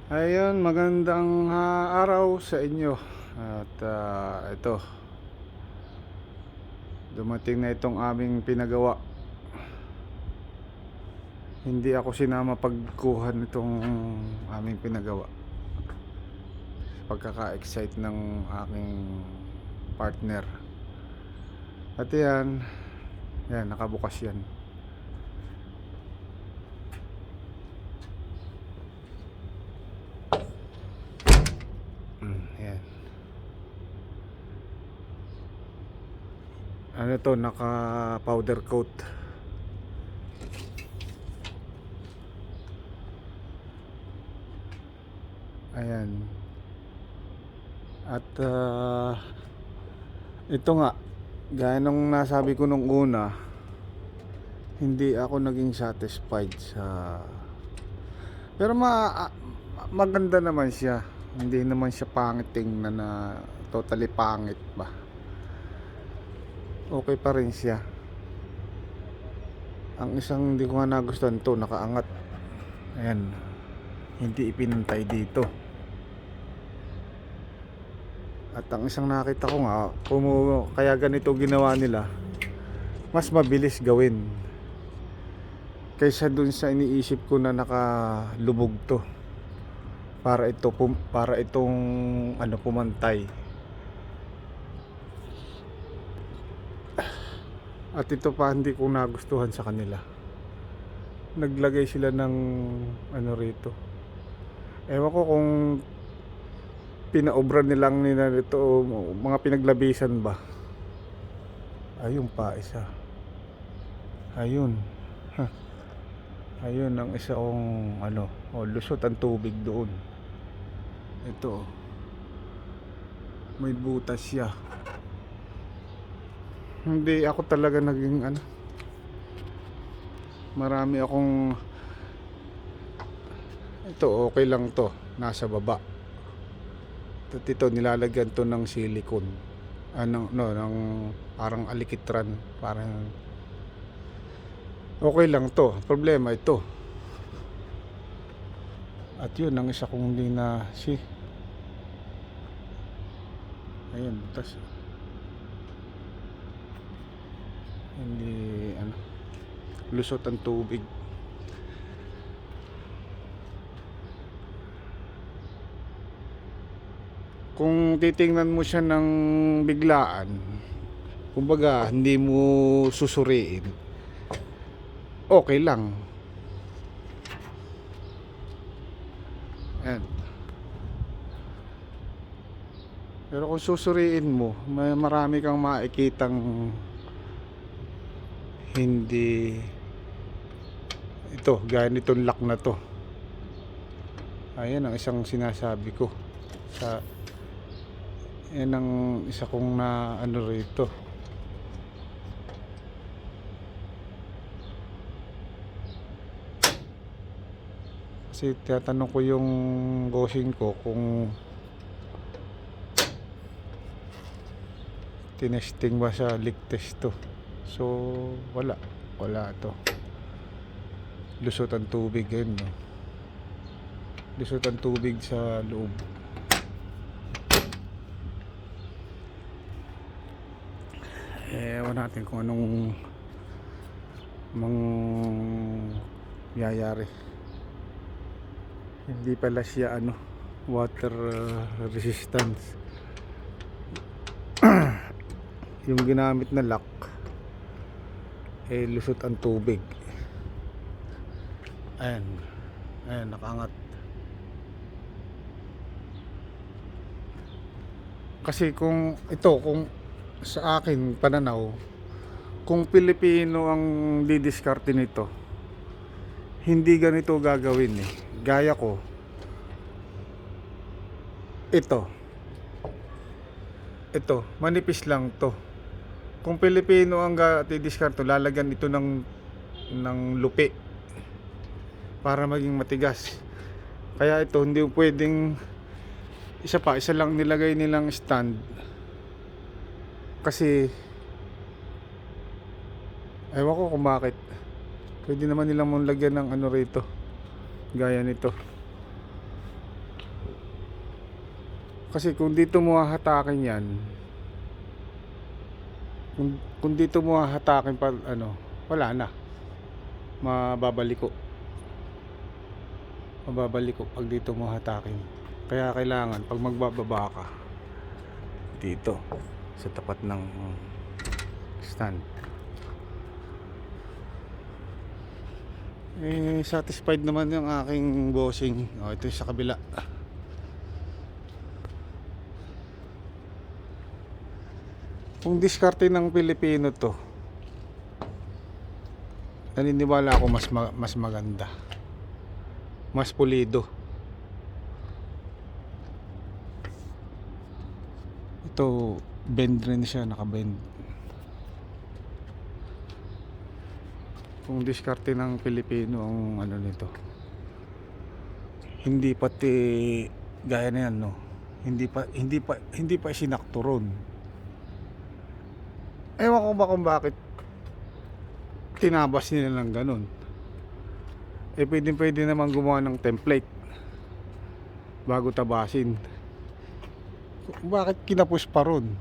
Ayun, magandang araw sa inyo. At ito, dumating na itong aming pinagawa. Hindi ako sinama pagkuha nitong aming pinagawa. Pagkaka-excite ng aking partner. At yan, nakabukas yan. Yan. Ano to, naka powder coat. Ayan. At ito nga, gaya nung nasabi ko nung una, hindi ako naging satisfied sa, pero maganda naman siya. Hindi naman siya pangit tingnan na totally pangit ba. Okay pa rin siya. Ang isang hindi ko nga nagustuhan to, nakaangat. Ayan, hindi ipinantay dito. At ang isang nakita ko nga, kaya ganito ginawa nila, mas mabilis gawin kaysa dun sa iniisip ko na nakalubog to, para itong pumantay. At ito pa hindi ko nagustuhan sa kanila, naglagay sila ng rito. Ewan ko kung pinaobra nilang nila ito o mga pinaglabisan ba. Ayun pa isa. Ayun. Ayun ang isa kong lusot ang tubig doon. Ito. May butas siya. Hindi ako talaga naging marami akong ito okay lang to, nasa baba. Ito nilalagyan to ng silicone. Ng parang alikitran, parang okay lang to. Problema ito. At yun ang isa kong hindi na ayun, tas hindi lusot ang tubig. Kung titingnan mo siya ng biglaan, kumbaga hindi mo susuriin, okay lang. Ayan. Pero kung susuriin mo, may marami kang makikitang hindi ito, gaya nitong lock na to. Ayan ang isang sinasabi ko sa yan ang isa kong na rito. Kasi tinatanong ko yung bossing ko kung tinesting ba sa leak test to. So wala to. Lusot ang tubig yun, no? Lusot ang tubig sa loob. Ewan natin kung anong mangyayari. Hindi pala siya water resistance. Yung ginamit na lock lusot ang tubig. Ayan, nakaangat. Kasi kung sa akin pananaw, kung Pilipino ang didiskarte nito, hindi ganito gagawin Gaya ko, ito manipis lang to. Kung Pilipino ang didiskarte, lalagyan ito ng lupi para maging matigas. Kaya ito hindi pwedeng isa lang nilagay nilang stand. Kasi ewan ko kung bakit. Pwede naman nilang lagyan ng rito, gaya nito. Kasi kung dito mo hahatakin yan, kung dito mo hahatakin pa ano, wala na. Mababaliko. Mababaliko pag dito mo hatakin. Kaya kailangan pag magbababa ka dito sa tapat ng stand. Satisfied naman yung aking bossing. Ito yung sa kabila. Kung diskarte ng Pilipino to, naniniwala ako mas maganda, mas pulido. Ito bend rin siya, naka-bend. Kung diskarte ng Pilipino ang ano nito, hindi pati gaya na yan, no, hindi pa sinakturon. Ewan ko ba kung bakit tinabas nila ng ganun. Pwede naman gumawa ng template bago tabasin. Bakit kinapos pa ron?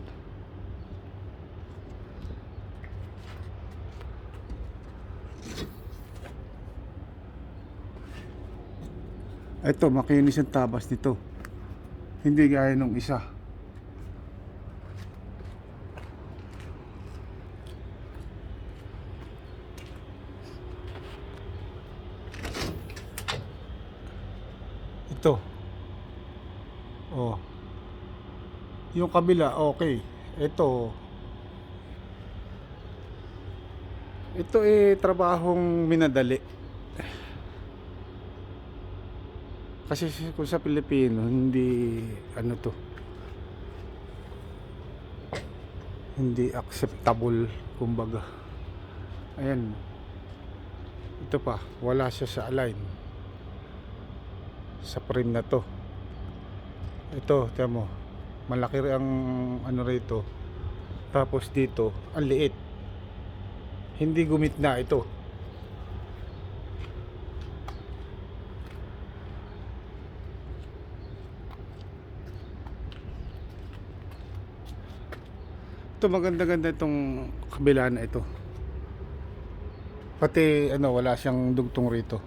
Ito, makinis ang tabas nito. Hindi gaya nung isa. Ito. Oh. Yung kabila, okay. Ito trabahong minadali. Kasi kung sa Pilipino, hindi ano to, hindi acceptable, kumbaga. Ayan. Ito pa, wala siya sa align sa frame na to. Ito, tiyan mo, malaki rin ang ano rito. Tapos dito, ang liit. Hindi gumitna ito. Ito maganda-ganda itong kabila na ito. Pati ano, wala siyang dugtong rito.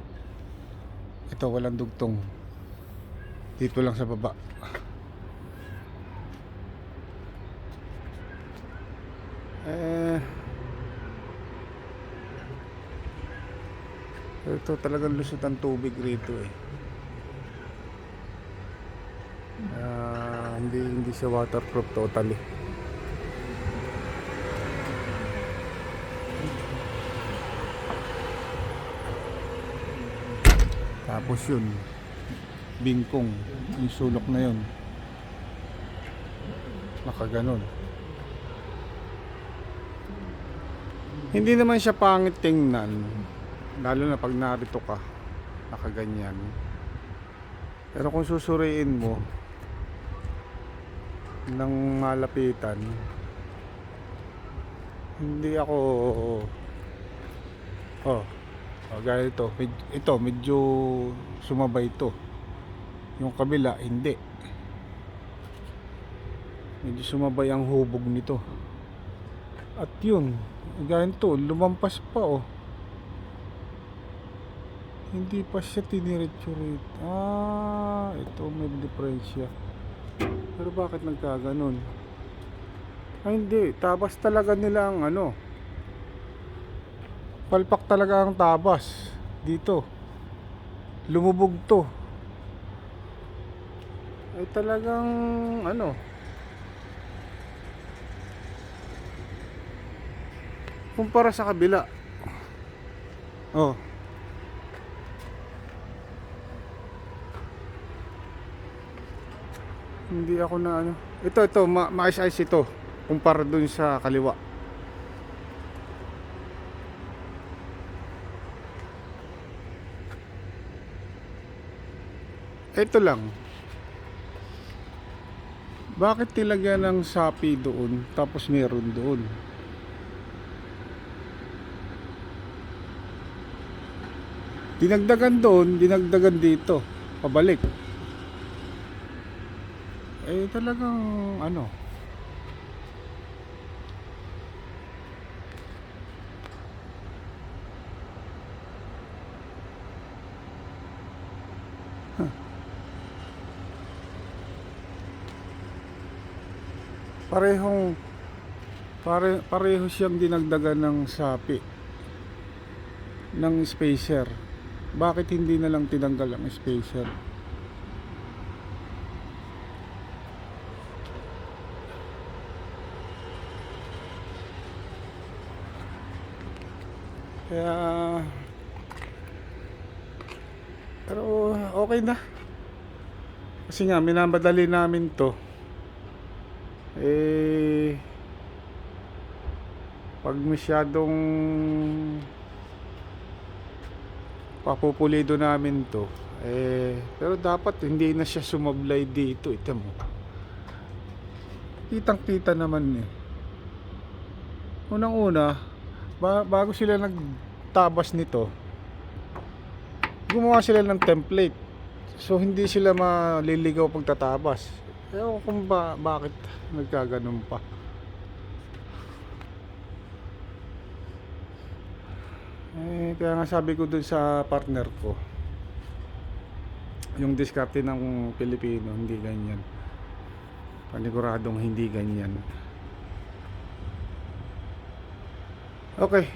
Ito walang dugtong. Dito lang sa baba. Ito talagang lusot ang tubig rito eh. Hindi siya waterproof totally. Tapos yun, bingkong, yung sulok na yun, nakaganon. Hindi naman siya pangit tingnan, lalo na pag narito ka, nakaganyan. Pero kung susuriin mo ng malapitan, hindi ako gaya ito medyo sumabay ito. Yung kabila hindi, medyo sumabay ang hubog nito. At yun, gaya ito, lumampas pa hindi pa siya tiniretso rito. Ito may diferensya. Pero bakit nagkaganon? Hindi, tabas talaga nila ang ano, palpak talaga ang tabas dito, lumubog to. Ay talagang ano, kumpara sa kabila. Hindi ako na ano, ito mais-ice ito kumpara dun sa kaliwa. Ito lang, bakit tilagyan ng sapi doon tapos meron doon? Dinagdagan doon, dinagdagan dito, pabalik. eh talagang ano, parehong pareho siyang dinagdagan ng sapi ng spacer. Bakit hindi na lang tinanggal ang spacer? Kaya pero okay na. Kasi nga minamadali namin to. Eh pag masyadong papupulido namin to, eh pero dapat hindi na siya sumablay dito. Ito mo. Kitang kita naman eh. Unang-una, bago sila nagtabas nito, gumawa sila ng template. So hindi sila maliligaw pagtatabas. Ewan kung bakit nagkaganon pa. Eh, kaya nga sabi ko dun sa partner ko, yung diskarte ng Pilipino hindi ganyan. Paniguradong hindi ganyan. Okay.